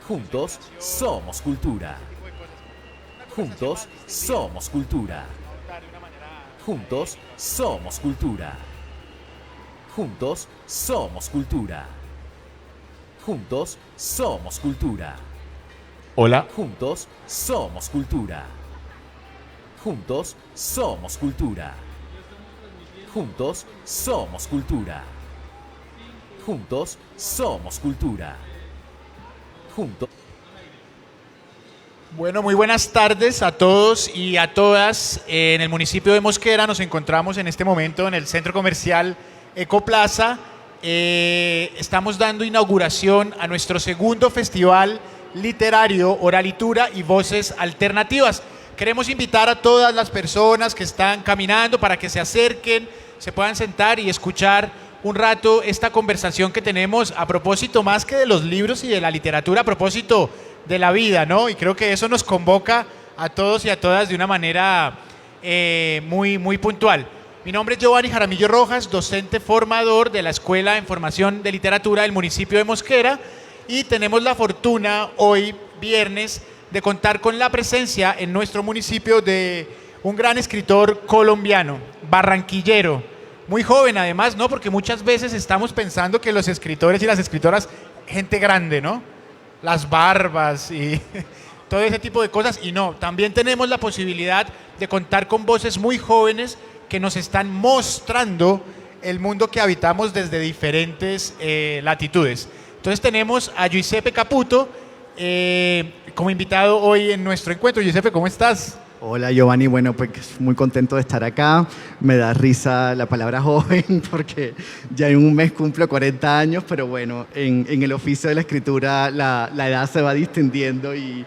Juntos somos cultura. Juntos somos cultura. Juntos somos cultura. Juntos somos cultura. Juntos somos cultura. Hola. Juntos somos cultura. Juntos somos cultura. Juntos somos cultura. Juntos somos cultura. Juntos. Bueno, muy buenas tardes a todos y a todas. En el municipio de Mosquera nos encontramos en este momento en el centro comercial Ecoplaza. Estamos dando inauguración a nuestro segundo festival literario Oralitura y Voces Alternativas. Queremos invitar a todas las personas que están caminando para que se acerquen, se puedan sentar y escuchar un rato esta conversación que tenemos a propósito más que de los libros y de la literatura, a propósito de la vida, ¿no? Y creo que eso nos convoca a todos y a todas de una manera muy puntual. Mi nombre es Giovanni Jaramillo Rojas, docente formador de la Escuela en Formación de Literatura del municipio de Mosquera, y tenemos la fortuna hoy, viernes, de contar con la presencia en nuestro municipio de un gran escritor colombiano, barranquillero, muy joven además, ¿no? Porque muchas veces estamos pensando que los escritores y las escritoras, gente grande, ¿no? Las barbas y todo ese tipo de cosas, y no, también tenemos la posibilidad de contar con voces muy jóvenes que nos están mostrando el mundo que habitamos desde diferentes latitudes. Entonces tenemos a Giuseppe Caputo como invitado hoy en nuestro encuentro. Giuseppe, ¿cómo estás? Hola Giovanni, bueno, pues muy contento de estar acá. Me da risa la palabra joven porque ya en un mes cumplo 40 años, pero bueno, en el oficio de la escritura la edad se va distinguiendo y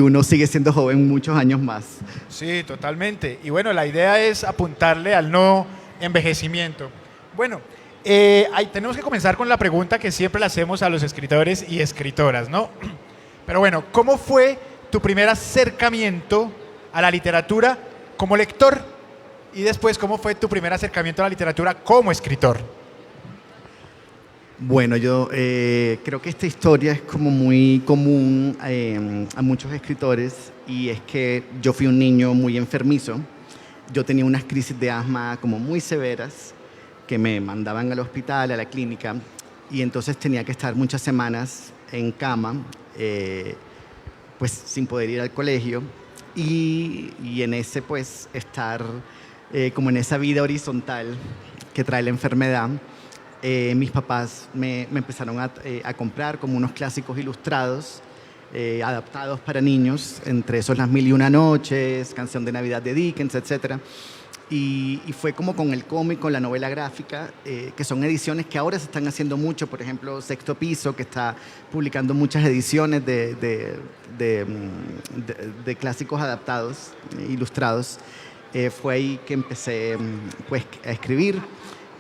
uno sigue siendo joven muchos años más. Sí, totalmente. Y bueno, la idea es apuntarle al no envejecimiento. Bueno, tenemos que comenzar con la pregunta que siempre le hacemos a los escritores y escritoras, ¿no? Pero bueno, ¿cómo fue tu primer acercamiento a la literatura como lector? Y después, ¿cómo fue tu primer acercamiento a la literatura como escritor? Bueno, yo creo que esta historia es como muy común a muchos escritores, y es que yo fui un niño muy enfermizo. Yo tenía unas crisis de asma como muy severas que me mandaban al hospital, a la clínica, y entonces tenía que estar muchas semanas en cama, pues sin poder ir al colegio. Y en ese pues estar como en esa vida horizontal que trae la enfermedad, mis papás me empezaron a comprar como unos clásicos ilustrados adaptados para niños, entre esos Las Mil y Una Noches, Canción de Navidad de Dickens, etc. Y fue como con el cómic, con la novela gráfica, que son ediciones que ahora se están haciendo mucho. Por ejemplo, Sexto Piso, que está publicando muchas ediciones de clásicos adaptados, ilustrados. Fue ahí que empecé pues, a escribir.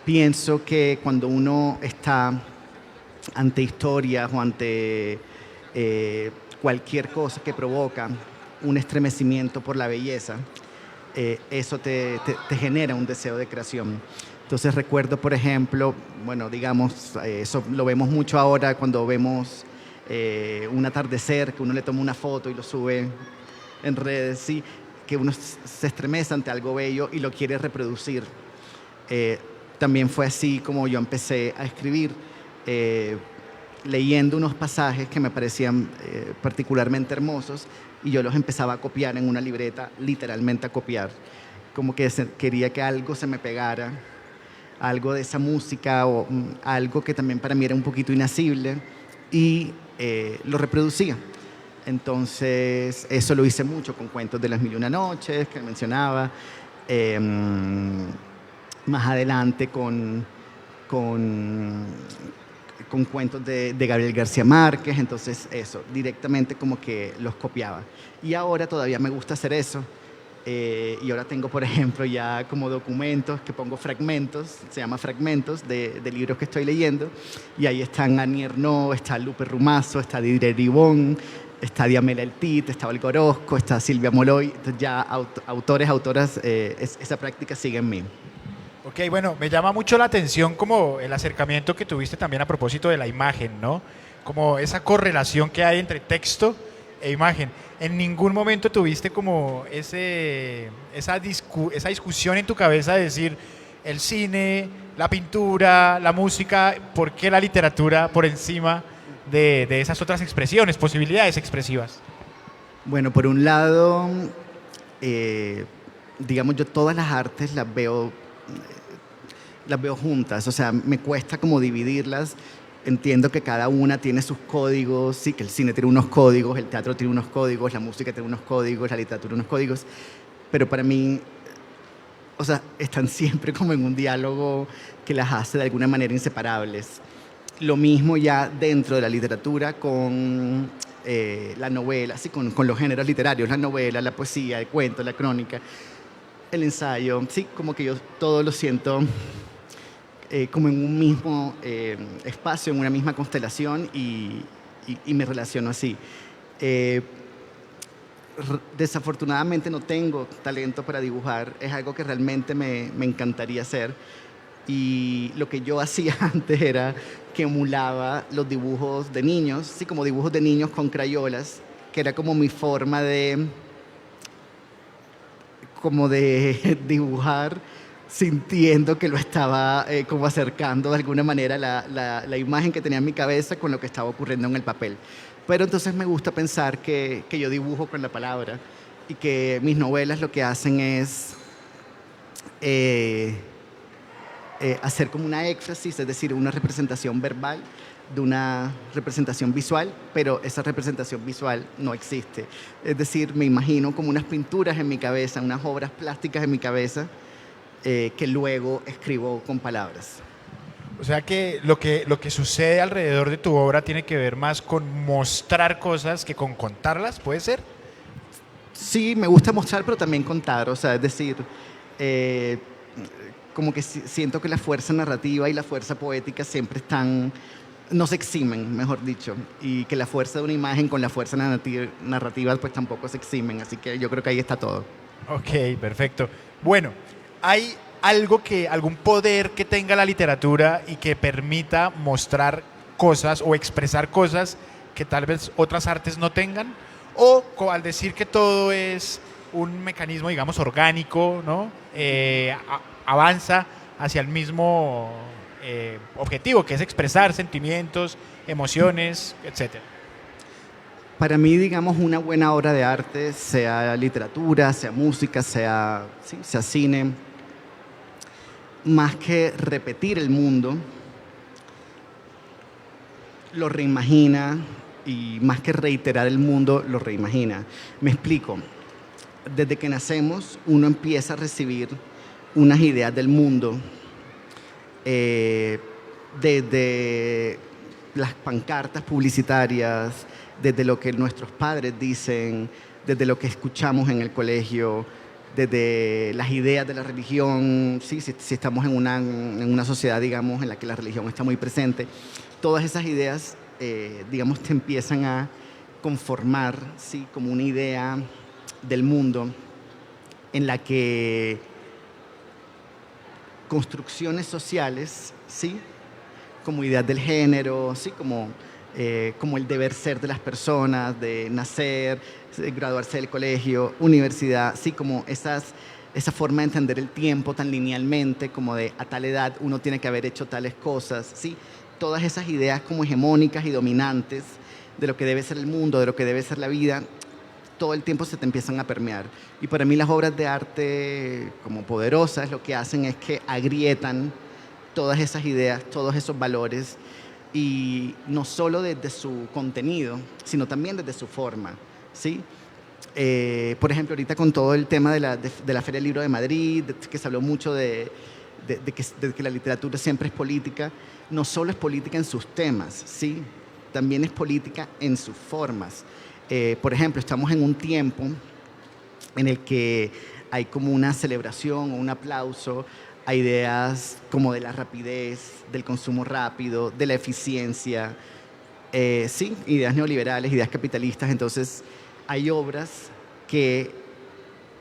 Pienso que cuando uno está ante historias o ante cualquier cosa que provoca un estremecimiento por la belleza, eso te genera un deseo de creación. Entonces recuerdo, por ejemplo, bueno, digamos, eso lo vemos mucho ahora cuando vemos un atardecer, que uno le toma una foto y lo sube en redes, ¿sí? Que uno se estremece ante algo bello y lo quiere reproducir. También fue así como yo empecé a escribir, leyendo unos pasajes que me parecían particularmente hermosos, y yo los empezaba a copiar en una libreta, literalmente a copiar, como que quería que algo se me pegara, algo de esa música o algo que también para mí era un poquito inasible, y lo reproducía. Entonces eso lo hice mucho con cuentos de Las Mil y Una Noches que mencionaba, más adelante con cuentos de Gabriel García Márquez. Entonces eso, directamente como que los copiaba. Y ahora todavía me gusta hacer eso. Y ahora tengo, por ejemplo, ya como documentos que pongo fragmentos, se llama fragmentos de libros que estoy leyendo, y ahí están Annie Ernaux, está Lupe Rumazo, está Didier Ribon, está Diamela Eltit, está Olga Orozco, está Silvia Moloy. Entonces ya autores, autoras, esa práctica sigue en mí. Ok, bueno, me llama mucho la atención como el acercamiento que tuviste también a propósito de la imagen, ¿no? como esa correlación que hay entre texto e imagen. ¿En ningún momento tuviste como esa discusión en tu cabeza de decir el cine, la pintura, la música, por qué la literatura por encima de esas otras expresiones, posibilidades expresivas? Bueno, por un lado, digamos, yo todas las artes las veo juntas, o sea, me cuesta como dividirlas. Entiendo que cada una tiene sus códigos, sí, que el cine tiene unos códigos, el teatro tiene unos códigos, la música tiene unos códigos, la literatura unos códigos, pero para mí, o sea, están siempre como en un diálogo que las hace de alguna manera inseparables. Lo mismo ya dentro de la literatura con la novela, sí, con los géneros literarios, la novela, la poesía, el cuento, la crónica, el ensayo, sí, como que yo todo lo siento como en un mismo espacio, en una misma constelación y me relaciono así. Eh, Desafortunadamente no tengo talento para dibujar, es algo que realmente me encantaría hacer. Y lo que yo hacía antes era que emulaba los dibujos de niños, sí, como dibujos de niños con crayolas, que era como mi forma como de dibujar sintiendo que lo estaba como acercando de alguna manera la imagen que tenía en mi cabeza con lo que estaba ocurriendo en el papel. Pero entonces me gusta pensar que yo dibujo con la palabra y que mis novelas lo que hacen es hacer como una éfrasis, es decir, una representación verbal de una representación visual, pero esa representación visual no existe. Es decir, me imagino como unas pinturas en mi cabeza, unas obras plásticas en mi cabeza, que luego escribo con palabras. O sea que lo que sucede alrededor de tu obra tiene que ver más con mostrar cosas que con contarlas, ¿puede ser? Sí, me gusta mostrar, pero también contar, o sea, es decir, eh, como que siento que la fuerza narrativa y la fuerza poética siempre están, no se eximen, mejor dicho, y que la fuerza de una imagen con la fuerza narrativa pues tampoco se eximen, así que yo creo que ahí está todo. Ok, perfecto. Bueno, ¿hay algún poder que tenga la literatura y que permita mostrar cosas o expresar cosas que tal vez otras artes no tengan? O al decir que todo es un mecanismo, digamos, orgánico, ¿no? Avanza hacia el mismo objetivo, que es expresar sentimientos, emociones, etcétera. Para mí, digamos, una buena obra de arte, sea literatura, sea música, sí, sea cine, más que repetir el mundo, lo reimagina y más que reiterar el mundo, lo reimagina. Me explico. Desde que nacemos, uno empieza a recibir unas ideas del mundo, desde las pancartas publicitarias, desde lo que nuestros padres dicen, desde lo que escuchamos en el colegio, desde las ideas de la religión, ¿sí? Si estamos en una sociedad, digamos, en la que la religión está muy presente, todas esas ideas, digamos, te empiezan a conformar, ¿sí? Como una idea del mundo en la que construcciones sociales, ¿sí? Como ideas del género, ¿sí? Como el deber ser de las personas, de nacer, graduarse del colegio, universidad, sí, como esa forma de entender el tiempo tan linealmente, como de a tal edad uno tiene que haber hecho tales cosas, sí, todas esas ideas como hegemónicas y dominantes de lo que debe ser el mundo, de lo que debe ser la vida, todo el tiempo se te empiezan a permear. Y para mí las obras de arte como poderosas lo que hacen es que agrietan todas esas ideas, todos esos valores, y no solo desde su contenido, sino también desde su forma, ¿sí? Por ejemplo, ahorita con todo el tema de la Feria del Libro de Madrid, que se habló mucho de que la literatura siempre es política, no solo es política en sus temas, ¿sí? También es política en sus formas. Por ejemplo, estamos en un tiempo en el que hay como una celebración o un aplauso a ideas como de la rapidez, del consumo rápido, de la eficiencia, sí, ideas neoliberales, ideas capitalistas. Entonces, hay obras que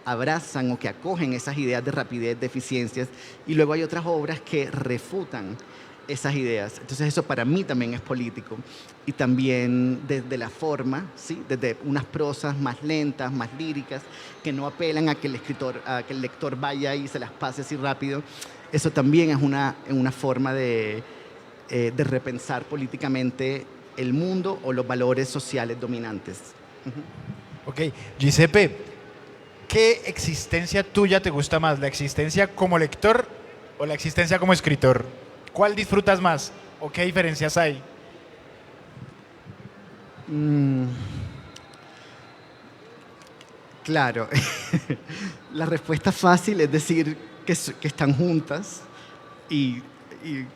abrazan o que acogen esas ideas de rapidez, de eficiencias, y luego hay otras obras que refutan esas ideas. Entonces eso para mí también es político. Y también desde la forma, ¿sí? Desde unas prosas más lentas, más líricas, que no apelan a que el lector vaya y se las pase así rápido. Eso también es una forma de repensar políticamente el mundo o los valores sociales dominantes. Ok, Giuseppe, ¿qué existencia tuya te gusta más? ¿La existencia como lector o la existencia como escritor? ¿Cuál disfrutas más o qué diferencias hay? Claro, la respuesta fácil es decir que están juntas y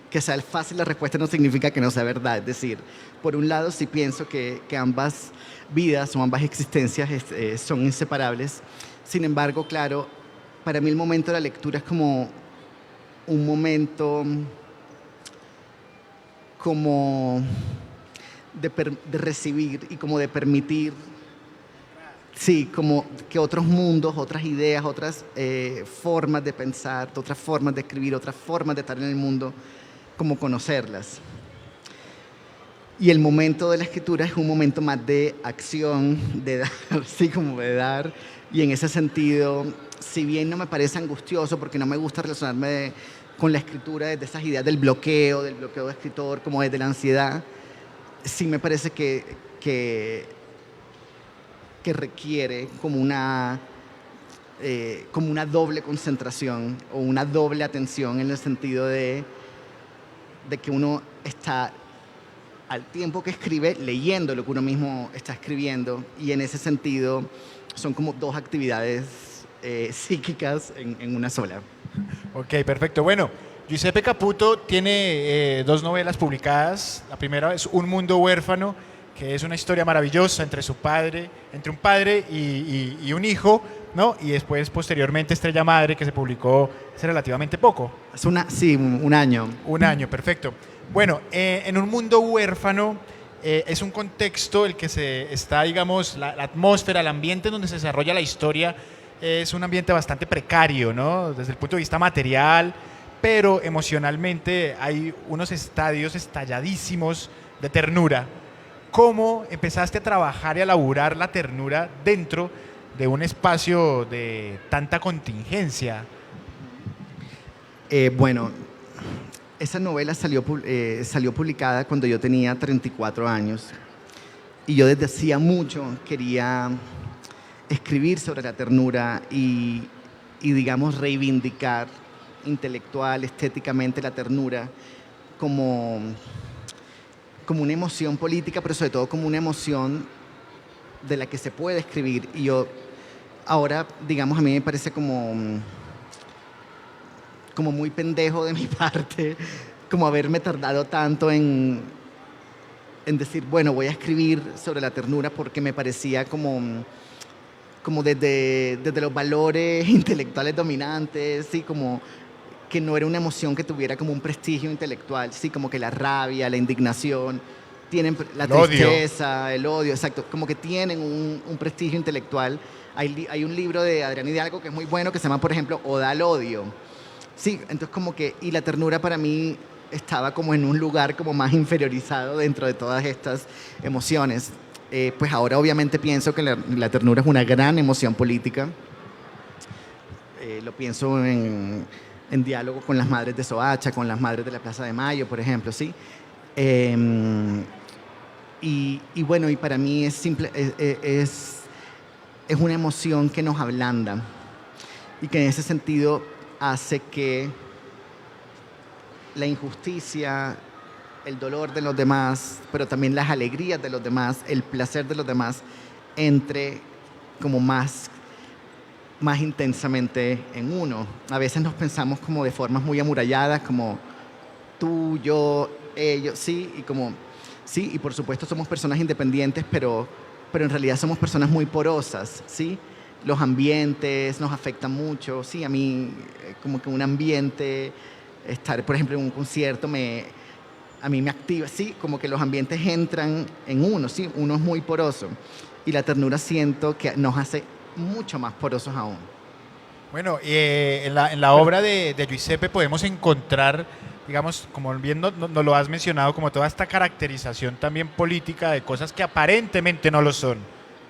que sea fácil la respuesta no significa que no sea verdad. Es decir, por un lado sí pienso que ambas vidas o ambas existencias son inseparables. Sin embargo, claro, para mí el momento de la lectura es como un momento como de recibir y como de permitir, sí, como que otros mundos, otras ideas, otras formas de pensar, otras formas de escribir, otras formas de estar en el mundo, como conocerlas. Y el momento de la escritura es un momento más de acción, de dar, sí, como de dar. Y en ese sentido, si bien no me parece angustioso, porque no me gusta relacionarme con la escritura desde esas ideas del bloqueo de escritor, como desde la ansiedad, sí me parece que requiere como una doble concentración o una doble atención en el sentido de que uno está al tiempo que escribe leyendo lo que uno mismo está escribiendo, y en ese sentido son como dos actividades psíquicas en una sola. Ok, perfecto. Bueno, Giuseppe Caputo tiene dos novelas publicadas. La primera es Un mundo huérfano, que es una historia maravillosa entre un padre y un hijo, ¿no? Y después, posteriormente, Estrella Madre, que se publicó hace relativamente poco. Sí, un año. Un año, perfecto. Bueno, en Un mundo huérfano es un contexto el que está, digamos, la atmósfera, el ambiente en donde se desarrolla la historia es un ambiente bastante precario, ¿no? Desde el punto de vista material, pero emocionalmente hay unos estadios estalladísimos de ternura. ¿Cómo empezaste a trabajar y a elaborar la ternura dentro de un espacio de tanta contingencia? Bueno, esa novela salió publicada cuando yo tenía 34 años y yo desde hacía mucho quería escribir sobre la ternura y digamos, reivindicar intelectual, estéticamente la ternura como una emoción política, pero sobre todo como una emoción de la que se puede escribir. Y yo ahora, digamos, a mí me parece como muy pendejo de mi parte, como haberme tardado tanto en decir, bueno, voy a escribir sobre la ternura, porque me parecía como desde los valores intelectuales dominantes, sí, como que no era una emoción que tuviera como un prestigio intelectual, sí, como que la rabia, la indignación, tienen la tristeza, el odio, exacto, como que tienen un prestigio intelectual. Hay un libro de Adrián Hidalgo que es muy bueno, que se llama, por ejemplo, Oda al odio. Sí, entonces como que, y la ternura para mí estaba como en un lugar como más inferiorizado dentro de todas estas emociones. Pues ahora obviamente pienso que la ternura es una gran emoción política. Lo pienso en diálogo con las madres de Soacha, con las madres de la Plaza de Mayo, por ejemplo, ¿sí? Y bueno, y para mí es una emoción que nos ablanda y que en ese sentido hace que la injusticia, el dolor de los demás, pero también las alegrías de los demás, el placer de los demás, entre como más intensamente en uno. A veces nos pensamos como de formas muy amuralladas, como tú, yo, ellos, sí, y por supuesto somos personas independientes, pero en realidad somos personas muy porosas, sí. Los ambientes nos afectan mucho, sí, a mí como que un ambiente, estar por ejemplo en un concierto a mí me activa, sí, como que los ambientes entran en uno, sí, uno es muy poroso y la ternura siento que nos hace mucho más porosos aún. Bueno, en la obra de Giuseppe podemos encontrar digamos, como bien nos lo has mencionado, como toda esta caracterización también política de cosas que aparentemente no lo son,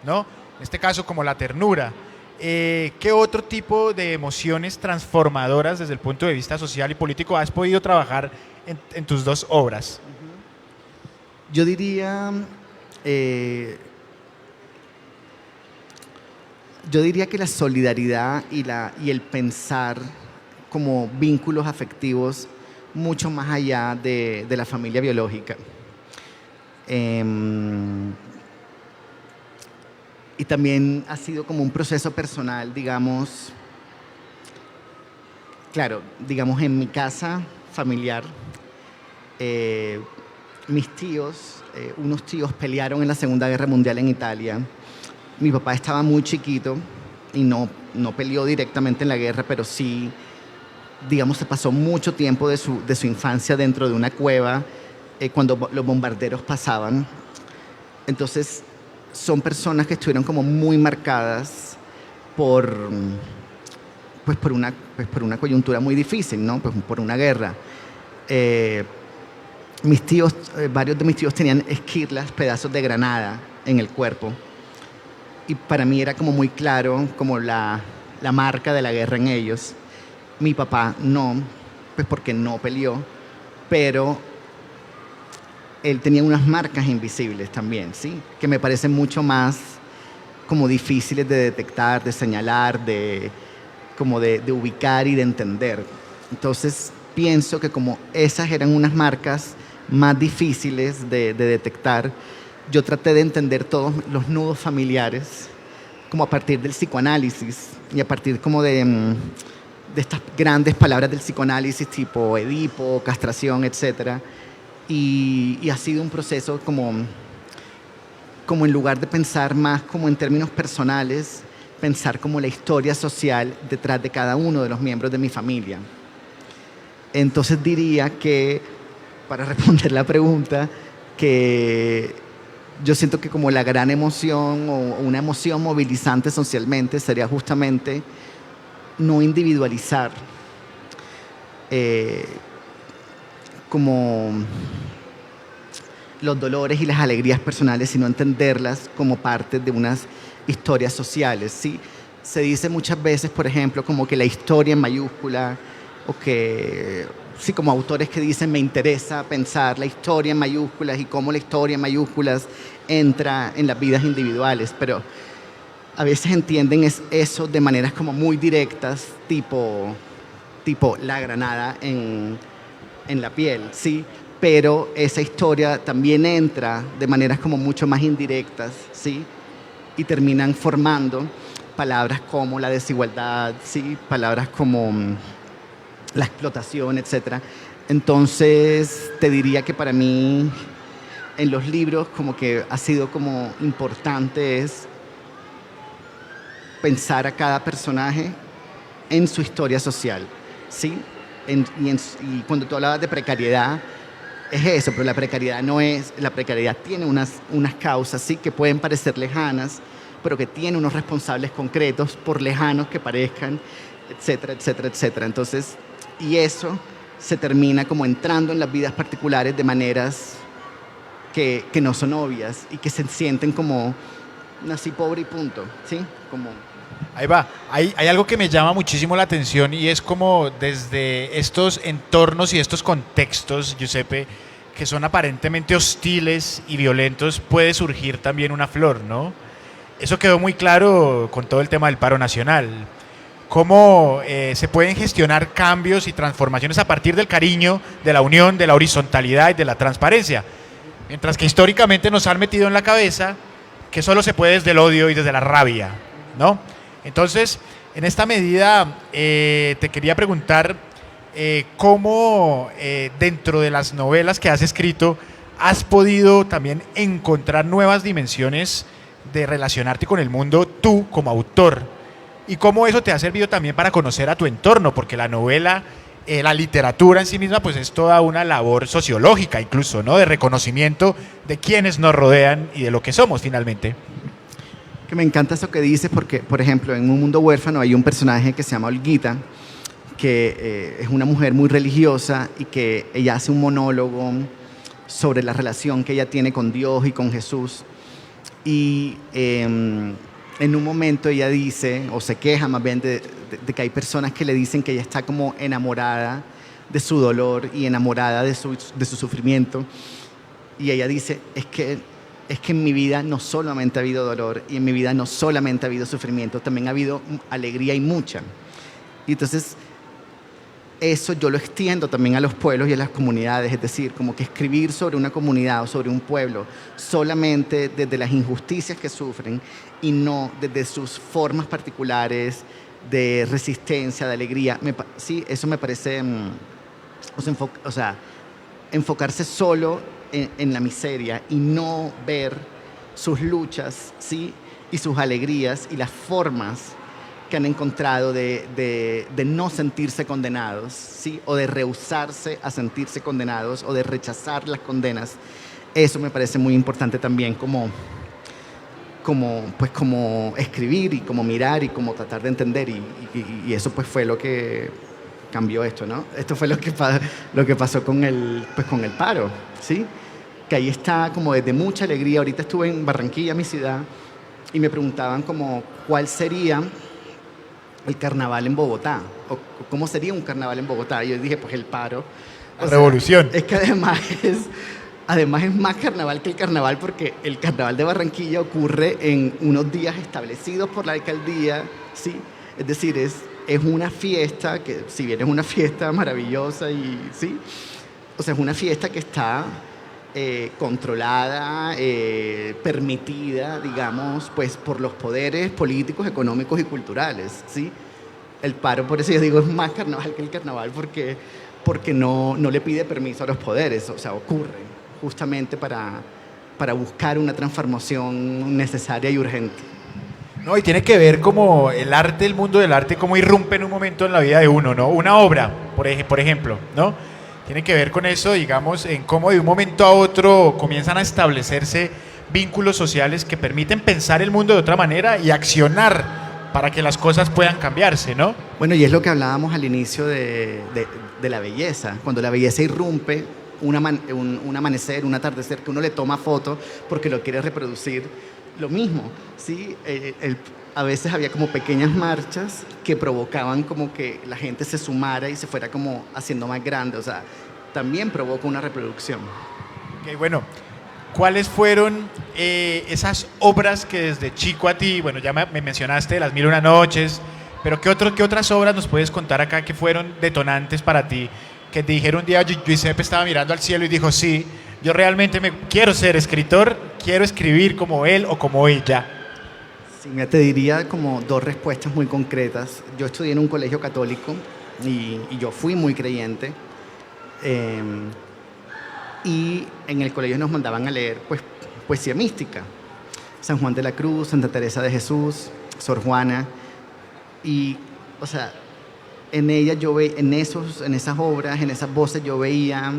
¿no? En este caso, como la ternura. ¿Qué otro tipo de emociones transformadoras desde el punto de vista social y político has podido trabajar en tus dos obras? Yo diría, que la solidaridad y el pensar como vínculos afectivos mucho más allá de la familia biológica. Y también ha sido como un proceso personal, digamos, claro, digamos en mi casa familiar, mis tíos, unos tíos pelearon en la Segunda Guerra Mundial en Italia. Mi papá estaba muy chiquito y no peleó directamente en la guerra, pero sí, digamos, se pasó mucho tiempo de su infancia dentro de una cueva cuando los bombarderos pasaban. Entonces, son personas que estuvieron como muy marcadas por una coyuntura muy difícil, ¿no? Pues por una guerra. Mis tíos, varios de mis tíos tenían esquirlas, pedazos de granada en el cuerpo. Y para mí era como muy claro como la marca de la guerra en ellos. Mi papá no, pues porque no peleó, pero él tenía unas marcas invisibles también, ¿sí? Que me parecen mucho más como difíciles de detectar, de señalar, de ubicar y de entender. Entonces pienso que como esas eran unas marcas más difíciles de detectar, yo traté de entender todos los nudos familiares como a partir del psicoanálisis y a partir como de estas grandes palabras del psicoanálisis tipo Edipo, castración, etcétera. Y ha sido un proceso como en lugar de pensar más como en términos personales, pensar como la historia social detrás de cada uno de los miembros de mi familia. Entonces diría que, para responder la pregunta, que yo siento que como la gran emoción o una emoción movilizante socialmente sería justamente no individualizar como los dolores y las alegrías personales, sino entenderlas como parte de unas historias sociales, ¿sí? Se dice muchas veces, por ejemplo, como que la historia en mayúscula, o que, sí, como autores que dicen, me interesa pensar la historia en mayúsculas y cómo la historia en mayúsculas entra en las vidas individuales, pero a veces entienden eso de maneras como muy directas, tipo la granada en la piel, ¿sí? Pero esa historia también entra de maneras como mucho más indirectas, ¿sí? Y terminan formando palabras como la desigualdad, ¿sí? Palabras como la explotación, etc. Entonces, te diría que para mí, en los libros, como que ha sido como importante es pensar a cada personaje en su historia social, ¿sí? Y cuando tú hablabas de precariedad, es eso, pero la precariedad no es, la precariedad tiene unas causas, sí, que pueden parecer lejanas, pero que tiene unos responsables concretos, por lejanos que parezcan, etcétera, etcétera, etcétera. Entonces, y eso se termina como entrando en las vidas particulares de maneras que no son obvias y que se sienten como nací pobre y punto, ¿sí? Como... Ahí va, hay algo que me llama muchísimo la atención y es como desde estos entornos y estos contextos, Giuseppe, que son aparentemente hostiles y violentos, puede surgir también una flor, ¿no? Eso quedó muy claro con todo el tema del paro nacional. Cómo se pueden gestionar cambios y transformaciones a partir del cariño, de la unión, de la horizontalidad y de la transparencia. Mientras que históricamente nos han metido en la cabeza que solo se puede desde el odio y desde la rabia, ¿no? Entonces, en esta medida, te quería preguntar cómo dentro de las novelas que has escrito has podido también encontrar nuevas dimensiones de relacionarte con el mundo tú como autor y cómo eso te ha servido también para conocer a tu entorno, porque la novela, la literatura en sí misma, pues es toda una labor sociológica incluso, ¿no? De reconocimiento de quienes nos rodean y de lo que somos finalmente. Que me encanta eso que dices porque, por ejemplo, en Un Mundo Huérfano hay un personaje que se llama Olguita, que es una mujer muy religiosa y que ella hace un monólogo sobre la relación que ella tiene con Dios y con Jesús. Y en un momento ella dice, o se queja más bien de que hay personas que le dicen que ella está como enamorada de su dolor y enamorada de su sufrimiento. Y ella dice, es que en mi vida no solamente ha habido dolor y en mi vida no solamente ha habido sufrimiento, también ha habido alegría y mucha. Y entonces eso yo lo extiendo también a los pueblos y a las comunidades, es decir, como que escribir sobre una comunidad o sobre un pueblo solamente desde las injusticias que sufren y no desde sus formas particulares de resistencia, de alegría. Sí, eso me parece, o sea, enfocarse solo en la miseria y no ver sus luchas, ¿sí? Y sus alegrías y las formas que han encontrado de no sentirse condenados, ¿sí? O de rehusarse a sentirse condenados o de rechazar las condenas. Eso me parece muy importante también como escribir y como mirar y como tratar de entender y eso pues fue lo que cambió esto, ¿no? Esto fue lo que pasó con el paro, ¿sí? Que ahí está como desde mucha alegría. Ahorita estuve en Barranquilla, mi ciudad, y me preguntaban como cuál sería el carnaval en Bogotá, o cómo sería un carnaval en Bogotá. Y yo dije, pues el paro. La revolución. Es que además es más carnaval que el carnaval, porque el carnaval de Barranquilla ocurre en unos días establecidos por la alcaldía, ¿sí? Es decir, es una fiesta que, si bien es una fiesta maravillosa y sí, o sea, es una fiesta que está controlada, permitida, digamos, pues por los poderes políticos, económicos y culturales, ¿sí? El paro, por eso yo digo, es más carnaval que el carnaval, porque no le pide permiso a los poderes, o sea, ocurre justamente para buscar una transformación necesaria y urgente. No, y tiene que ver como el arte, el mundo del arte, cómo irrumpe en un momento en la vida de uno, ¿no? Una obra, por ejemplo, ¿no? Tiene que ver con eso, digamos, en cómo de un momento a otro comienzan a establecerse vínculos sociales que permiten pensar el mundo de otra manera y accionar para que las cosas puedan cambiarse, ¿no? Bueno, y es lo que hablábamos al inicio de la belleza. Cuando la belleza irrumpe, un amanecer, un atardecer, que uno le toma foto porque lo quiere reproducir, lo mismo, ¿sí? A veces había como pequeñas marchas que provocaban como que la gente se sumara y se fuera como haciendo más grande, o sea, también provoca una reproducción. Ok, bueno, ¿cuáles fueron esas obras que desde chico a ti, bueno, ya me mencionaste Las Mil y Una Noches, pero qué otras obras nos puedes contar acá que fueron detonantes para ti? Que te dijeron un día, Giuseppe estaba mirando al cielo y dijo, sí, yo realmente quiero ser escritor, quiero escribir como él o como ella. Sí, mira, te diría como dos respuestas muy concretas. Yo estudié en un colegio católico y yo fui muy creyente. Y en el colegio nos mandaban a leer pues, poesía mística. San Juan de la Cruz, Santa Teresa de Jesús, Sor Juana. Y, o sea, en ella en esas obras, en esas voces yo veía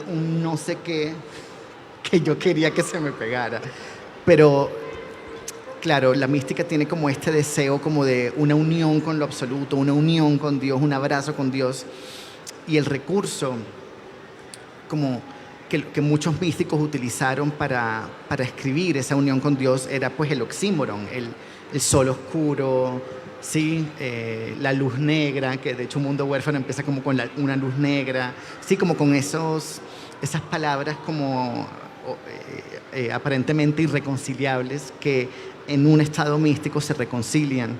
un no sé qué que yo quería que se me pegara. Pero, claro, la mística tiene como este deseo como de una unión con lo absoluto, una unión con Dios, un abrazo con Dios. Y el recurso como que muchos místicos utilizaron para escribir esa unión con Dios era pues el oxímoron, el sol oscuro, ¿sí? La luz negra, que de hecho Un Mundo Huérfano empieza como con una luz negra, ¿sí? Como con esas palabras como aparentemente irreconciliables que en un estado místico se reconcilian.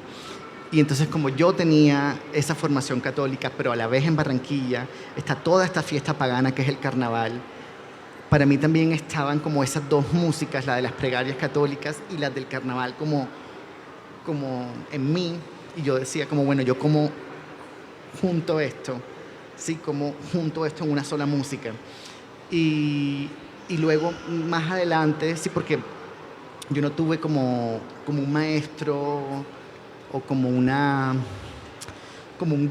Y entonces como yo tenía esa formación católica, pero a la vez en Barranquilla está toda esta fiesta pagana que es el carnaval, para mí también estaban como esas dos músicas, la de las plegarias católicas y la del carnaval como en mí. Y yo decía como, bueno, yo como junto esto, ¿sí? Como junto esto en una sola música. Y luego más adelante, sí, porque yo no tuve como un maestro o como un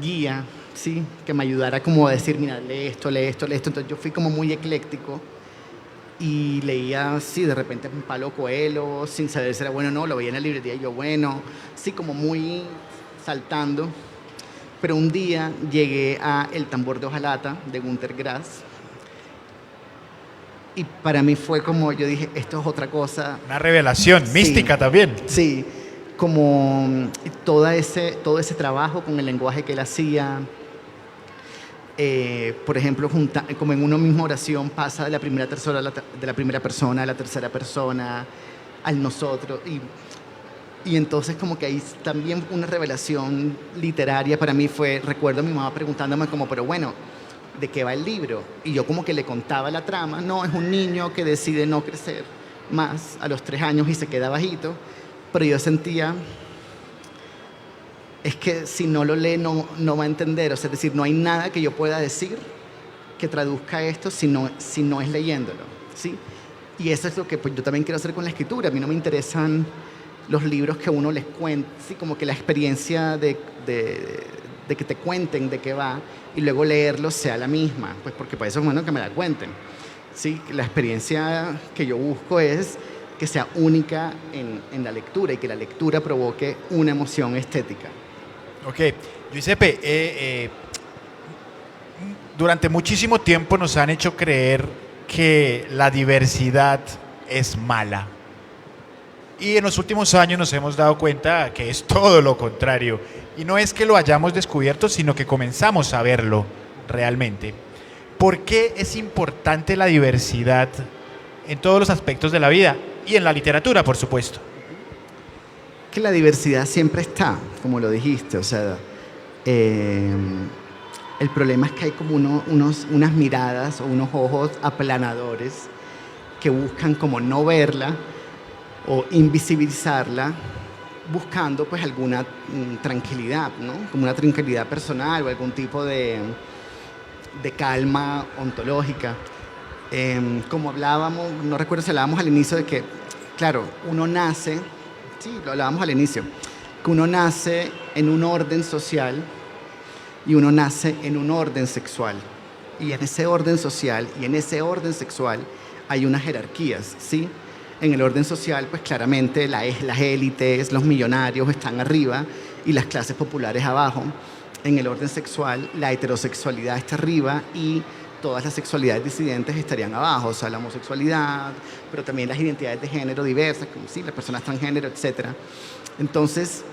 guía, ¿sí? Que me ayudara como a decir, mira, lee esto, lee esto, lee esto. Entonces yo fui como muy ecléctico y leía, sí, de repente un Pablo Coelho, sin saber si era bueno o no, lo veía en la librería y yo, bueno, sí, como muy saltando. Pero un día llegué a El tambor de hojalata de Günter Grass y para mí fue como, yo dije, esto es otra cosa. Una revelación, Sí, mística también. sí, como todo ese trabajo con el lenguaje que él hacía. Por ejemplo, como en una misma oración pasa de la primera persona de la primera persona a la tercera persona, al nosotros. Y entonces como que ahí también una revelación literaria para mí fue, recuerdo a mi mamá preguntándome como, pero bueno, ¿de qué va el libro? Y yo como que le contaba la trama, no, es un niño que decide no crecer más a los 3 años y se queda bajito, pero yo sentía, es que si no lo lee no va a entender, o sea, es decir, no hay nada que yo pueda decir que traduzca esto si no es leyéndolo, ¿sí? Y eso es lo que pues, yo también quiero hacer con la escritura. A mí no me interesan los libros que uno les cuenta, ¿sí? Como que la experiencia de que te cuenten de qué va y luego leerlo sea la misma, pues porque para eso es bueno que me la cuenten, ¿sí? La experiencia que yo busco es que sea única en la lectura y que la lectura provoque una emoción estética. Ok, Giuseppe, durante muchísimo tiempo nos han hecho creer que la diversidad es mala. Y en los últimos años nos hemos dado cuenta que es todo lo contrario. Y no es que lo hayamos descubierto, sino que comenzamos a verlo realmente. ¿Por qué es importante la diversidad en todos los aspectos de la vida? Y en la literatura, por supuesto. Que la diversidad siempre está, como lo dijiste, o sea, el problema es que hay como unas miradas o unos ojos aplanadores que buscan como no verla o invisibilizarla, buscando pues alguna tranquilidad, ¿no? Como una tranquilidad personal o algún tipo de calma ontológica. Como hablábamos, no recuerdo si hablábamos al inicio de que, claro, uno nace, sí, lo hablábamos al inicio, que uno nace en un orden social y uno nace en un orden sexual. Y en ese orden social y en ese orden sexual hay unas jerarquías, ¿sí? En el orden social, pues claramente las élites, los millonarios están arriba y las clases populares abajo. En el orden sexual, la heterosexualidad está arriba y todas las sexualidades disidentes estarían abajo, o sea, la homosexualidad, pero también las identidades de género diversas, como sí, las personas transgénero, etc. Entonces,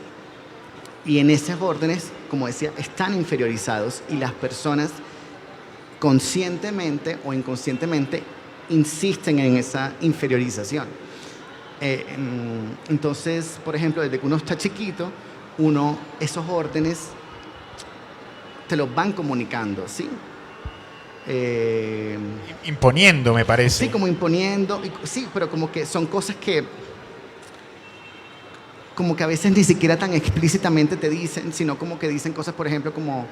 y en esos órdenes, como decía, están inferiorizados y las personas conscientemente o inconscientemente insisten en esa inferiorización. Entonces, por ejemplo, desde que uno está chiquito, esos órdenes te los van comunicando, ¿sí? Imponiendo, me parece. Sí, como imponiendo, sí, pero como que son cosas que como que a veces ni siquiera tan explícitamente te dicen, sino como que dicen cosas, por ejemplo, como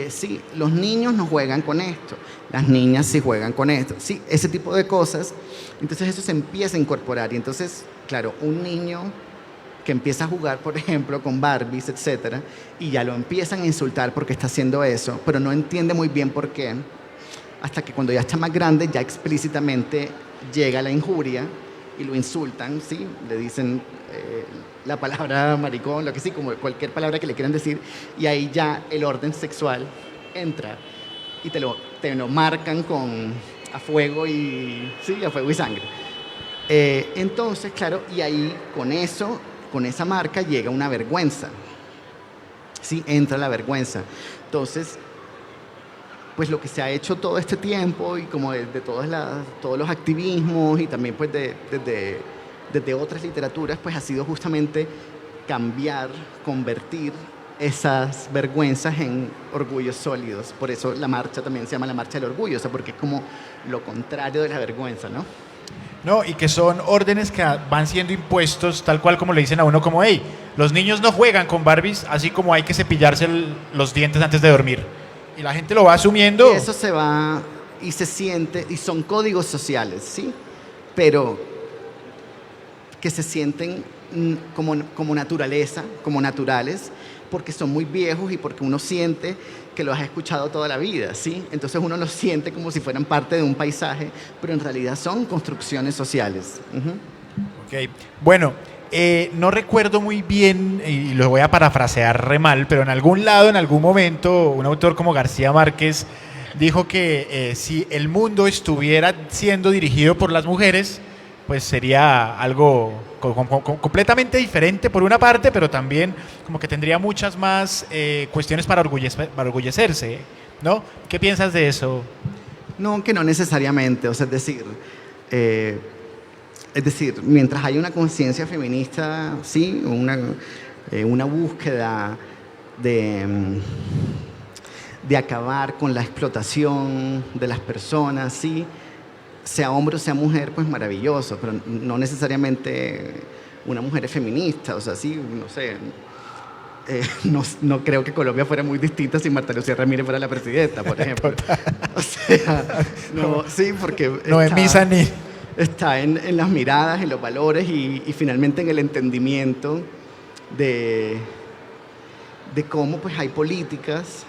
sí, los niños no juegan con esto, las niñas sí juegan con esto, sí, ese tipo de cosas. Entonces eso se empieza a incorporar y entonces, claro, un niño que empieza a jugar, por ejemplo, con Barbies, etcétera, y ya lo empiezan a insultar porque está haciendo eso, pero no entiende muy bien por qué, hasta que cuando ya está más grande, ya explícitamente llega la injuria y lo insultan, ¿sí? Le dicen la palabra maricón, lo que sí, como cualquier palabra que le quieran decir, y ahí ya el orden sexual entra y te lo marcan a fuego y sangre. Entonces, claro, y ahí con esa marca llega una vergüenza, ¿sí? Entra la vergüenza. Entonces, pues lo que se ha hecho todo este tiempo y como de todos los activismos y también pues desde otras literaturas, pues ha sido justamente convertir esas vergüenzas en orgullos sólidos. Por eso la marcha también se llama la marcha del orgullo, o sea, porque es como lo contrario de la vergüenza, ¿no? No, y que son órdenes que van siendo impuestos tal cual como le dicen a uno como, hey, los niños no juegan con Barbies, así como hay que cepillarse los dientes antes de dormir. Y la gente lo va asumiendo. Y eso se va y se siente, y son códigos sociales, ¿sí? Pero que se sienten como naturaleza, como naturales, porque son muy viejos y porque uno siente porque los has escuchado toda la vida, ¿sí? Entonces uno los siente como si fueran parte de un paisaje, pero en realidad son construcciones sociales. Ok, bueno, no recuerdo muy bien, y lo voy a parafrasear re mal, pero en algún lado, en algún momento, un autor como García Márquez dijo que si el mundo estuviera siendo dirigido por las mujeres, pues sería algo completamente diferente por una parte, pero también como que tendría muchas más cuestiones para orgullecerse, ¿no? ¿Qué piensas de eso? No, que no necesariamente, o sea, es decir, mientras hay una conciencia feminista, sí, una búsqueda de acabar con la explotación de las personas, sí, sea hombre o sea mujer, pues maravilloso, pero no necesariamente una mujer es feminista, o sea, sí, no sé, no creo que Colombia fuera muy distinta si Marta Lucía Ramírez fuera la presidenta, por ejemplo. O sea, no, sí, porque No es misa ni... está en las miradas, en los valores y finalmente en el entendimiento de cómo pues hay políticas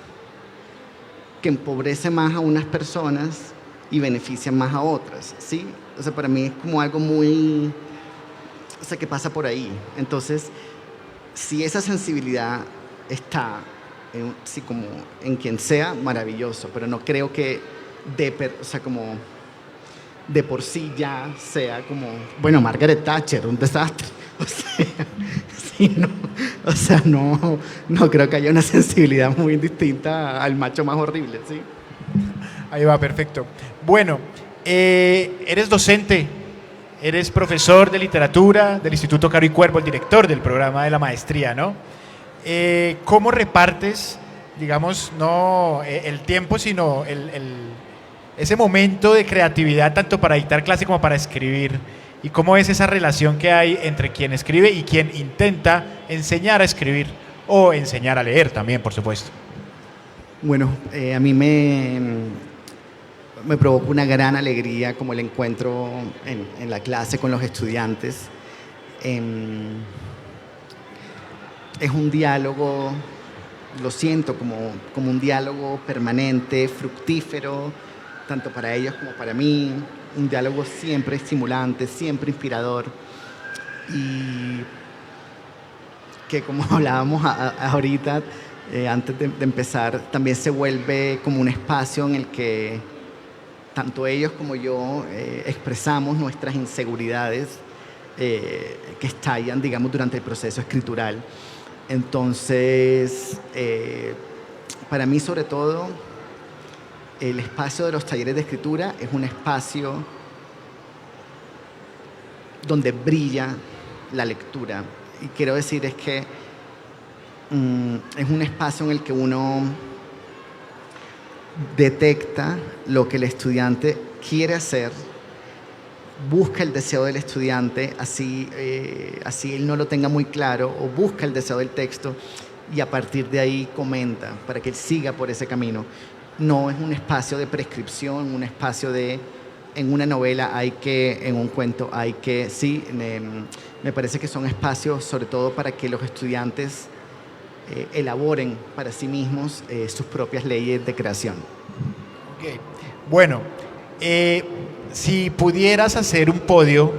que empobrecen más a unas personas y benefician más a otras, ¿sí? O sea, para mí es como algo muy... O sea, que pasa por ahí. Entonces, si esa sensibilidad está sí, como en quien sea, maravilloso, pero no creo que o sea, como de por sí ya sea como, bueno, Margaret Thatcher, un desastre. O sea, sí, no, o sea, no creo que haya una sensibilidad muy distinta al macho más horrible, ¿sí? Ahí va, perfecto. Bueno, eres docente, eres profesor de literatura del Instituto Caro y Cuervo, el director del programa de la maestría, ¿no? ¿Cómo repartes, digamos, no el tiempo, sino ese momento de creatividad tanto para dictar clase como para escribir? ¿Y cómo es esa relación que hay entre quien escribe y quien intenta enseñar a escribir o enseñar a leer también, por supuesto? Bueno, a mí me provoca una gran alegría como el encuentro en la clase con los estudiantes. Es un diálogo, lo siento como un diálogo permanente, fructífero, tanto para ellos como para mí, un diálogo siempre estimulante, siempre inspirador y que como hablábamos ahorita, antes de empezar, también se vuelve como un espacio en el que tanto ellos como yo expresamos nuestras inseguridades que estallan, digamos, durante el proceso escritural. Entonces, para mí sobre todo, el espacio de los talleres de escritura es un espacio donde brilla la lectura. Y quiero decir es que es un espacio en el que uno detecta lo que el estudiante quiere hacer, busca el deseo del estudiante, así él no lo tenga muy claro, o busca el deseo del texto y a partir de ahí comenta para que él siga por ese camino. No es un espacio de prescripción, un espacio en una novela en un cuento hay que, sí, me parece que son espacios sobre todo para que los estudiantes elaboren para sí mismos sus propias leyes de creación. Okay. Bueno, si pudieras hacer un podio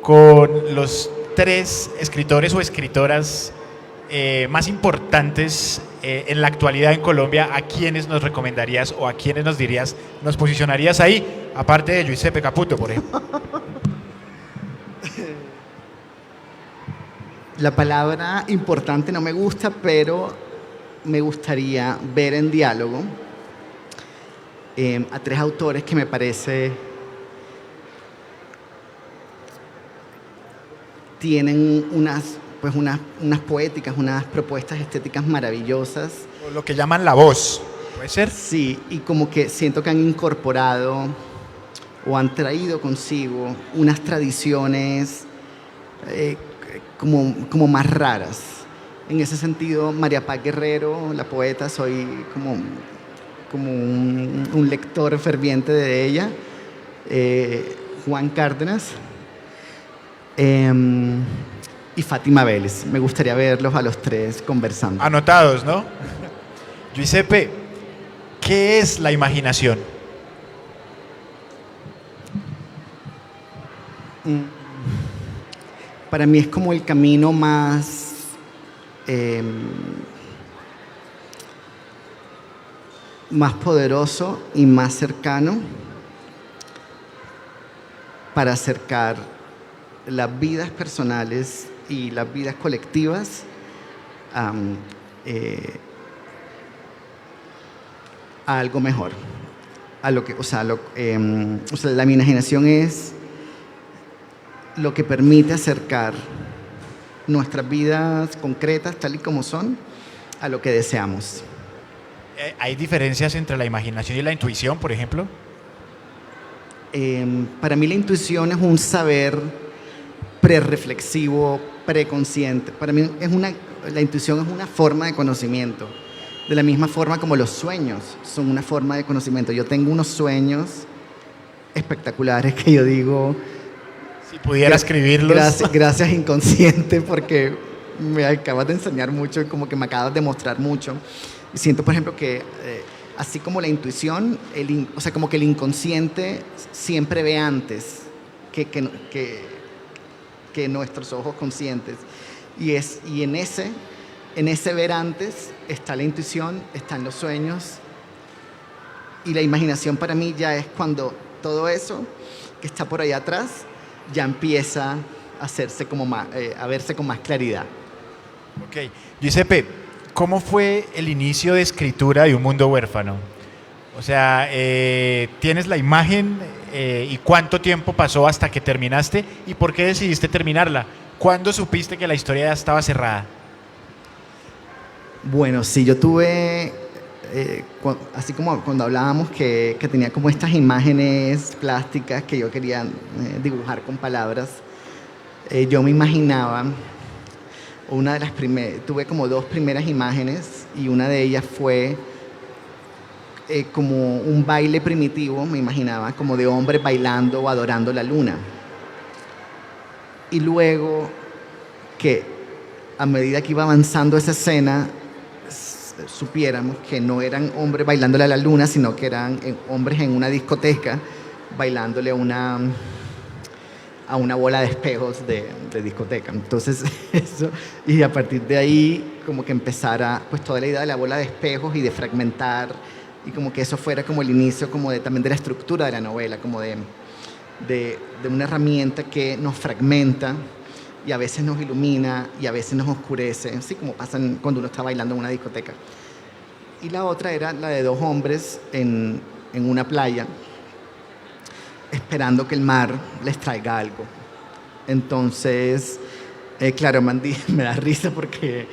con los 3 escritores o escritoras más importantes en la actualidad en Colombia, ¿a quiénes nos recomendarías o a quiénes nos dirías, nos posicionarías ahí, aparte de Giuseppe Caputo, por ejemplo? La palabra importante no me gusta, pero me gustaría ver en diálogo a 3 autores que me parece tienen unas poéticas, unas propuestas estéticas maravillosas. O lo que llaman la voz, ¿puede ser? Sí, y como que siento que han incorporado o han traído consigo unas tradiciones como más raras. En ese sentido, María Paz Guerrero, la poeta, soy como un lector ferviente de ella. Juan Cárdenas y Fátima Vélez. Me gustaría verlos a los 3 conversando. Anotados, ¿no? Giuseppe, ¿Qué es la imaginación? Para mí es como el camino más poderoso y más cercano para acercar las vidas personales y las vidas colectivas a algo mejor. A lo que, la imaginación es lo que permite acercar nuestras vidas concretas, tal y como son, a lo que deseamos. ¿Hay diferencias entre la imaginación y la intuición, por ejemplo? Para mí la intuición es un saber prereflexivo, preconsciente. Para mí la intuición es una forma de conocimiento. De la misma forma como los sueños son una forma de conocimiento. Yo tengo unos sueños espectaculares que yo digo... Si pudiera escribirlos. Gracias inconsciente, porque me acabas de enseñar mucho y como que me acabas de mostrar mucho. Y siento, por ejemplo, que así como la intuición, como que el inconsciente siempre ve antes que nuestros ojos conscientes. Y en ese ver antes está la intuición, están los sueños. Y la imaginación para mí ya es cuando todo eso que está por allá atrás ya empieza a hacerse a verse con más claridad. Ok. Giuseppe, ¿cómo fue el inicio de escritura de Un Mundo Huérfano? O sea, ¿tienes la imagen y cuánto tiempo pasó hasta que terminaste? ¿Y por qué decidiste terminarla? ¿Cuándo supiste que la historia ya estaba cerrada? Bueno, sí, yo tuve, así como cuando hablábamos que tenía como estas imágenes plásticas que yo quería dibujar con palabras, yo me imaginaba, tuve como dos primeras imágenes y una de ellas fue como un baile primitivo, me imaginaba, como de hombres bailando o adorando la luna. Y luego que a medida que iba avanzando esa escena, supiéramos que no eran hombres bailándole a la luna, sino que eran hombres en una discoteca bailándole a una bola de espejos de discoteca. Entonces, eso, y a partir de ahí, como que empezara pues toda la idea de la bola de espejos y de fragmentar, y como que eso fuera como el inicio también de la estructura de la novela, como de una herramienta que nos fragmenta y a veces nos ilumina y a veces nos oscurece, así como pasa cuando uno está bailando en una discoteca. Y la otra era la de dos hombres en una playa, esperando que el mar les traiga algo. Entonces, claro, me da risa porque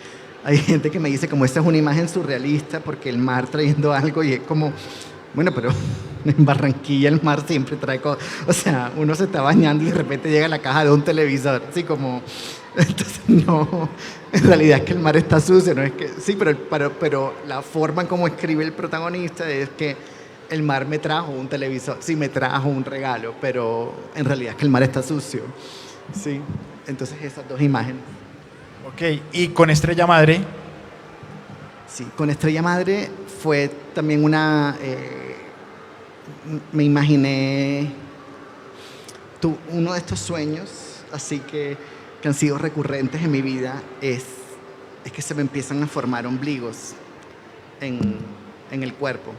hay gente que me dice como esta es una imagen surrealista porque el mar trayendo algo, y es como, bueno, pero en Barranquilla el mar siempre trae cosas. O sea, uno se está bañando y de repente llega la caja de un televisor, así como... Entonces, no, en realidad es que el mar está sucio, no es que... Sí, pero la forma en cómo escribe el protagonista es que el mar me trajo un televisor, sí, me trajo un regalo, pero en realidad es que el mar está sucio. Sí, entonces esas dos imágenes. Ok, ¿y con Estrella Madre? Sí, con Estrella Madre fue también me imaginé uno de estos sueños, así que han sido recurrentes en mi vida, es que se me empiezan a formar ombligos en el cuerpo.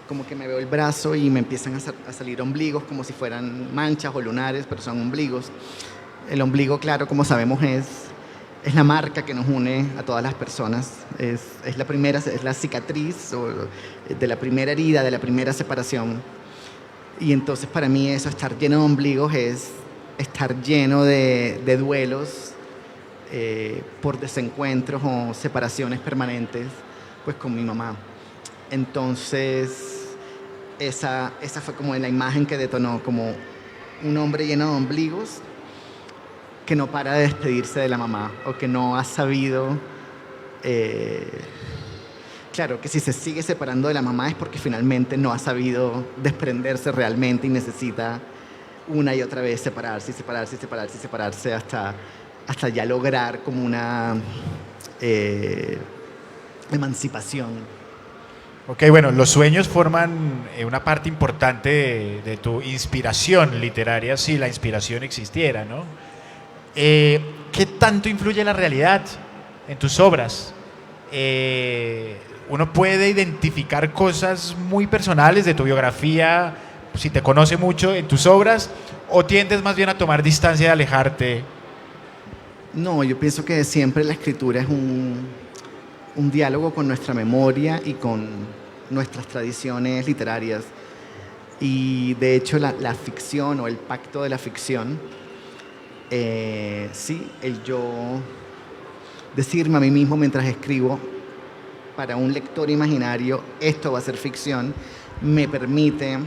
Como que me veo el brazo y me empiezan a salir ombligos como si fueran manchas o lunares, pero son ombligos. El ombligo, claro, como sabemos, es la marca que nos une a todas las personas. Es la cicatriz de la primera herida, de la primera separación. Y entonces para mí eso, estar lleno de ombligos, es estar lleno de duelos por desencuentros o separaciones permanentes, pues con mi mamá. Entonces esa fue como la imagen que detonó, como un hombre lleno de ombligos que no para de despedirse de la mamá, o que no ha sabido, claro, que si se sigue separando de la mamá es porque finalmente no ha sabido desprenderse realmente y necesita una y otra vez separarse y separarse y separarse y separarse hasta ya lograr como una emancipación Ok, bueno, los sueños forman una parte importante de tu inspiración literaria, si la inspiración existiera, ¿no? ¿Qué tanto influye la realidad en tus obras? Uno puede identificar cosas muy personales de tu biografía, si te conoce mucho en tus obras, o tiendes más bien a tomar distancia y alejarte. No, yo pienso que siempre la escritura es un diálogo con nuestra memoria y con nuestras tradiciones literarias. Y de hecho la ficción o el pacto de la ficción, sí, el yo decirme a mí mismo mientras escribo, para un lector imaginario, esto va a ser ficción, me permite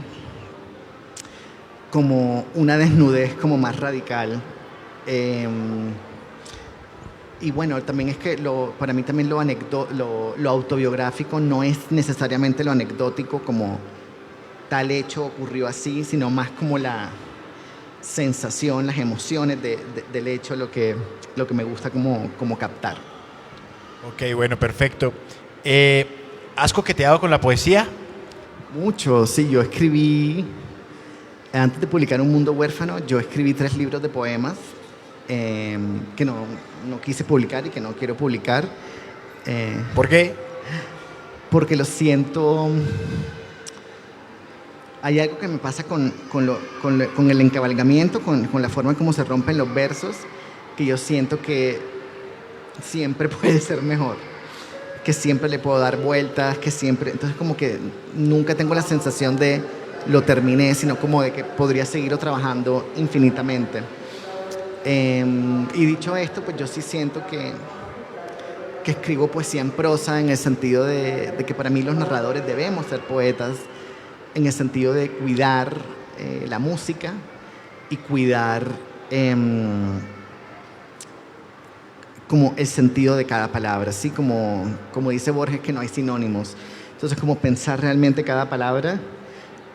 como una desnudez como más radical. Y bueno, también es que para mí también lo autobiográfico no es necesariamente lo anecdótico como tal hecho ocurrió así, sino más como la sensación, las emociones del hecho, lo que me gusta como captar. Ok, bueno, perfecto. ¿Has coqueteado con la poesía? Mucho, sí, yo escribí, antes de publicar Un Mundo Huérfano, yo escribí 3 libros de poemas que no quise publicar y que no quiero publicar. ¿Por qué? Porque lo siento. Hay algo que me pasa con el encabalgamiento, con la forma en cómo se rompen los versos, que yo siento que siempre puede ser mejor, que siempre le puedo dar vueltas, que siempre. Entonces, como que nunca tengo la sensación de lo terminé, sino como de que podría seguirlo trabajando infinitamente. Y dicho esto, pues yo sí siento que escribo poesía en prosa en el sentido de que para mí los narradores debemos ser poetas, en el sentido de cuidar la música y cuidar como el sentido de cada palabra, ¿sí? Como dice Borges, que no hay sinónimos. Entonces, como pensar realmente cada palabra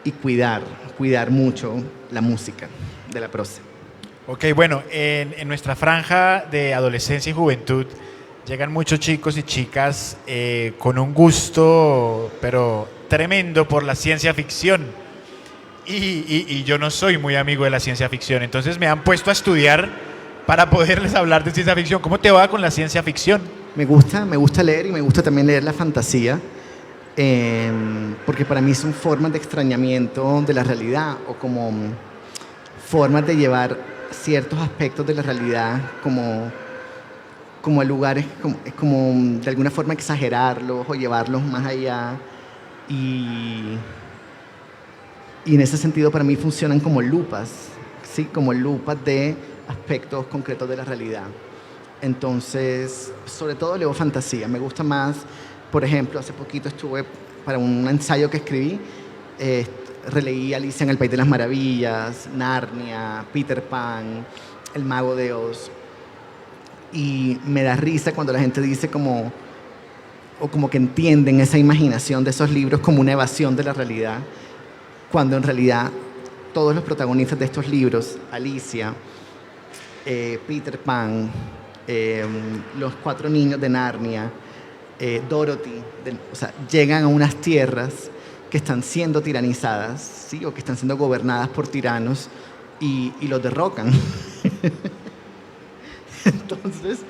y cuidar mucho la música de la prosa. Ok, bueno, en nuestra franja de adolescencia y juventud llegan muchos chicos y chicas con un gusto, pero tremendo por la ciencia ficción. Y yo no soy muy amigo de la ciencia ficción, entonces me han puesto a estudiar para poderles hablar de ciencia ficción. ¿Cómo te va con la ciencia ficción? Me gusta leer y me gusta también leer la fantasía, porque para mí son formas de extrañamiento de la realidad o como formas de llevar ciertos aspectos de la realidad como a lugares, como de alguna forma exagerarlos o llevarlos más allá. Y en ese sentido para mí funcionan como lupas, ¿sí? Como lupas de aspectos concretos de la realidad. Entonces, sobre todo leo fantasía. Me gusta más, por ejemplo, hace poquito estuve para un ensayo que escribí, releí Alicia en el País de las Maravillas, Narnia, Peter Pan, El Mago de Oz. Y me da risa cuando la gente dice como que entienden esa imaginación de esos libros como una evasión de la realidad, cuando en realidad todos los protagonistas de estos libros, Alicia, Peter Pan, los 4 niños de Narnia, Dorothy, o sea, llegan a unas tierras que están siendo tiranizadas, ¿sí? O que están siendo gobernadas por tiranos y los derrocan. Entonces,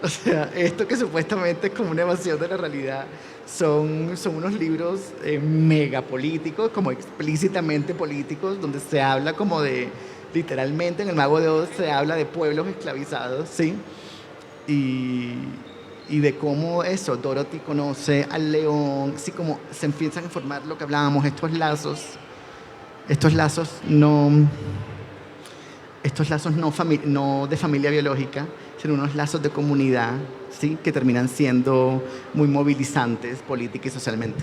o sea, esto que supuestamente es como una evasión de la realidad son unos libros mega políticos, como explícitamente políticos, donde se habla como de, literalmente en El Mago de Oz se habla de pueblos esclavizados, ¿sí? Y de cómo eso, Dorothy conoce al león, sí, como se empiezan a formar lo que hablábamos, estos lazos no de familia biológica, sino unos lazos de comunidad, ¿sí? Que terminan siendo muy movilizantes política y socialmente.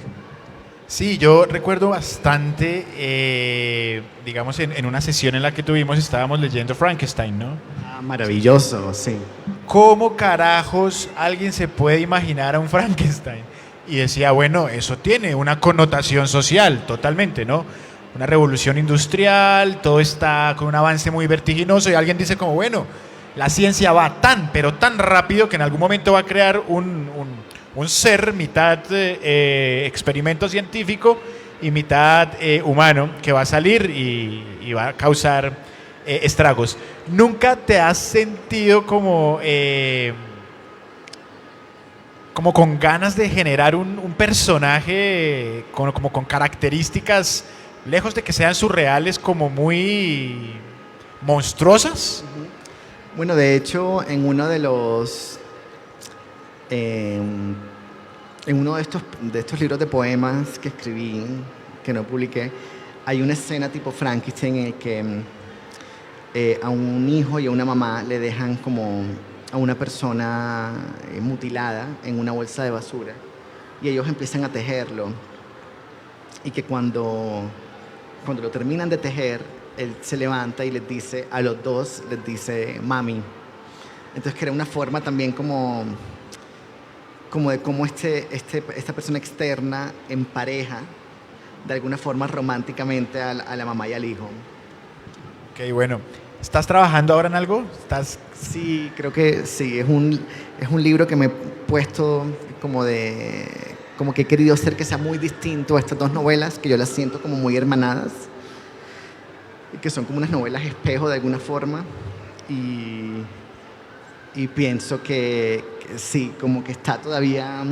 Sí, yo recuerdo bastante, digamos, en una sesión en la que tuvimos, estábamos leyendo Frankenstein, ¿no? Ah, maravilloso, sí. ¿Cómo carajos alguien se puede imaginar a un Frankenstein? Y decía, bueno, eso tiene una connotación social, totalmente, ¿no? Una revolución industrial, todo está con un avance muy vertiginoso y alguien dice como, bueno, la ciencia va tan, pero tan rápido que en algún momento va a crear un un ser mitad experimento científico y mitad humano que va a salir y va a causar estragos. ¿Nunca te has sentido como con ganas de generar un personaje como con características, lejos de que sean surreales, como muy monstruosas? Bueno, de hecho, en uno de estos libros de poemas que escribí, que no publiqué, hay una escena tipo Frankenstein en el que a un hijo y a una mamá le dejan como a una persona mutilada en una bolsa de basura y ellos empiezan a tejerlo y que cuando lo terminan de tejer, él se levanta y les dice, a los dos les dice mami. Entonces que era una forma también como de cómo esta persona externa empareja de alguna forma románticamente a la mamá y al hijo. Ok, bueno. ¿Estás trabajando ahora en algo? Sí, creo que sí. Es un libro que me he puesto como que he querido hacer que sea muy distinto a estas dos novelas, que yo las siento como muy hermanadas, y que son como unas novelas espejo de alguna forma. Y pienso que sí, como que está todavía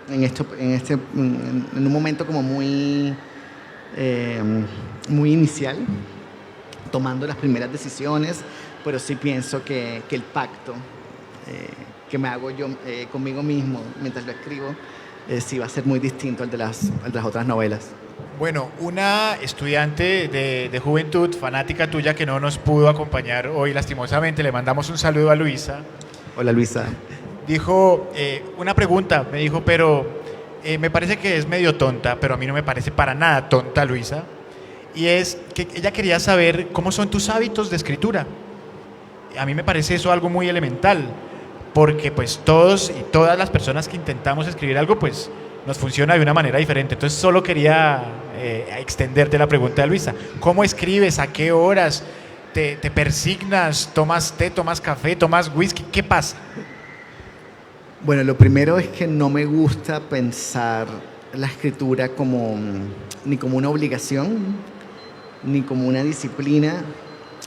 en un momento como muy inicial, tomando las primeras decisiones, pero sí pienso que el pacto que me hago yo conmigo mismo mientras lo escribo sí va a ser muy distinto al de las otras novelas. Bueno, una estudiante de juventud, fanática tuya, que no nos pudo acompañar hoy lastimosamente, le mandamos un saludo a Luisa. Hola Luisa. Dijo una pregunta, me dijo, pero me parece que es medio tonta, pero a mí no me parece para nada tonta, Luisa. Y es que ella quería saber cómo son tus hábitos de escritura. A mí me parece eso algo muy elemental, porque pues todos y todas las personas que intentamos escribir algo, pues nos funciona de una manera diferente. Entonces solo quería extenderte la pregunta de Luisa. ¿Cómo escribes? ¿A qué horas? ¿Te persignas? ¿Tomas té? ¿Tomas café? ¿Tomas whisky? ¿Qué pasa? Bueno, lo primero es que no me gusta pensar la escritura ni como una obligación, ni como una disciplina,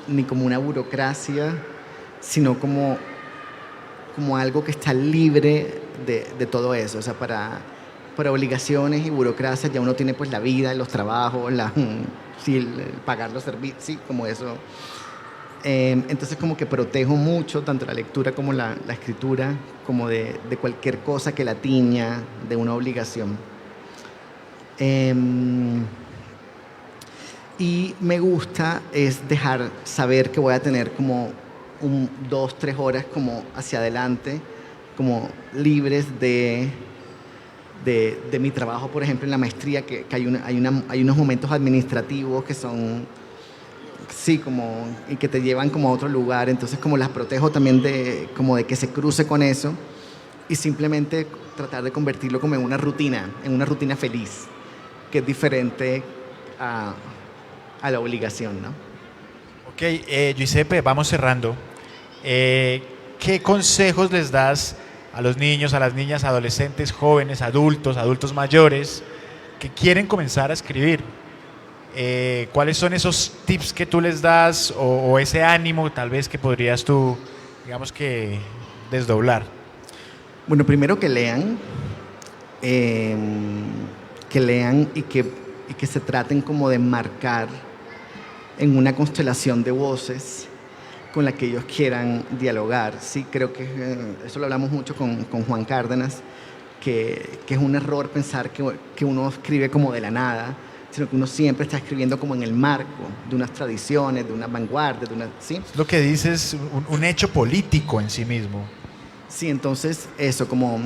ni como una burocracia, sino como algo que está libre de todo eso. O sea, para obligaciones y burocracias ya uno tiene pues la vida, los trabajos, el pagar los servicios, sí, como eso. Entonces como que protejo mucho tanto la lectura como la escritura, como de cualquier cosa que la tiña de una obligación. Y me gusta es dejar saber que voy a tener como 2-3 horas como hacia adelante, como libres de mi trabajo, por ejemplo, en la maestría, que hay unos momentos administrativos que son, sí, y que te llevan como a otro lugar. Entonces como las protejo también de que se cruce con eso y simplemente tratar de convertirlo como en una rutina feliz, que es diferente a la obligación, ¿no? Ok, Giuseppe, vamos cerrando. ¿Qué consejos les das a los niños, a las niñas, adolescentes, jóvenes, adultos mayores que quieren comenzar a escribir? ¿Cuáles son esos tips que tú les das o ese ánimo tal vez que podrías tú, digamos que, desdoblar? Bueno, primero que lean y que se traten como de marcar en una constelación de voces con la que ellos quieran dialogar. Sí, creo que eso lo hablamos mucho con Juan Cárdenas, que es un error pensar que uno escribe como de la nada, sino que uno siempre está escribiendo como en el marco de unas tradiciones, de una vanguardia, ¿sí? Lo que dices es un hecho político en sí mismo. Sí, entonces eso, como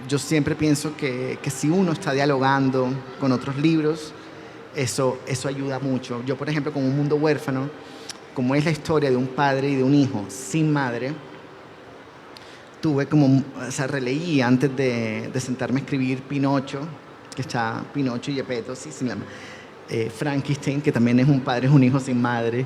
yo siempre pienso que si uno está dialogando con otros libros, eso ayuda mucho. Yo, por ejemplo, con Un mundo huérfano, como es la historia de un padre y de un hijo sin madre, releí antes de sentarme a escribir Pinocho, que está Pinocho y Gepetto, sí, Frankenstein, que también es un padre y un hijo sin madre,